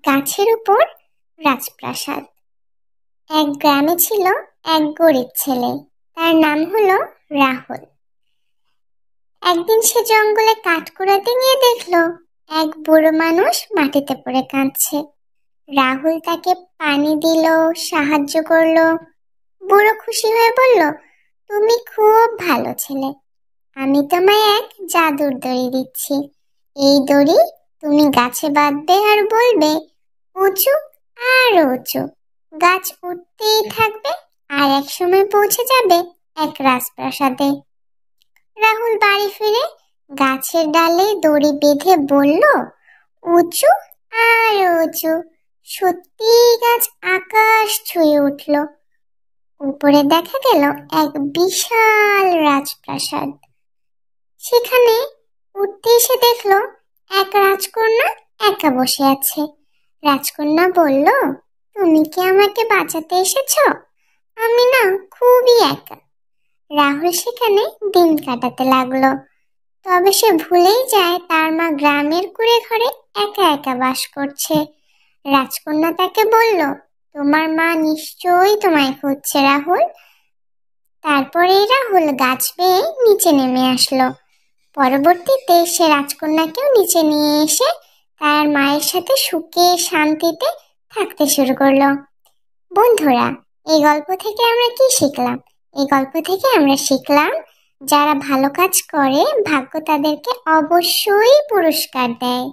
গাছের উপর রাজপ্রাসাদ। এক গ্রামে ছিল এক গরিব ছেলে, তার নাম হলো রাহুল। একদিন সে জঙ্গলে কাঠ কুড়াতে গিয়ে দেখলো এক বুড়ো মানুষ মাটিতে পড়ে কাঁদছে। রাহুল তাকে পানি দিল, সাহায্য করলো। বুড়ো খুশি হয়ে বলল, তুমি খুব ভালো ছেলে, আমি তোমায় এক জাদুর দড়ি দিচ্ছি। এই দড়ি তুমি গাছে বাঁধবে আর বলবে, উঁচু আর উঁচু। গাছ উঠতেই থাকবে আর এক সময় পৌঁছে যাবে এক রাজপ্রাসাদে। রাহুল বাড়ি ফিরে গাছের ডালে দড়ি বেঁধে বলল, উঁচু আর উঁচু। সত্যি গাছ আকাশ ছুঁয়ে উঠল। উপরে দেখা গেল এক বিশাল রাজপ্রাসাদ। সেখানে উঠতে এসে দেখলো এক রাজকন্যা একা বসে আছে। রাজকন্যা বলল, তুমি কি আমাকে বাঁচাতে এসেছো? আমি না খুবই একা। রাহুল সেখানে দিন কাটাতে লাগলো। তবে সে ভুলেই যায় তার মা গ্রামের কুঁড়ে ঘরে একা একা বাস করছে। রাজকন্যা তাকে বলল, তোমার মা নিশ্চয়ই তোমায় খুঁজছে রাহুল। তারপরে রাহুল গাছ বেয়ে নিচে নেমে আসলো। পরবর্তীতে সে রাজকন্যাকেও নিচে নিয়ে এসে তার মায়ের সাথে সুখে শান্তিতে থাকতে শুরু করলো। বন্ধুরা, এই গল্প থেকে আমরা কি শিখলাম? এই গল্প থেকে আমরা শিখলাম, যারা ভালো কাজ করে ভাগ্য তাদেরকে অবশ্যই পুরস্কার দেয়।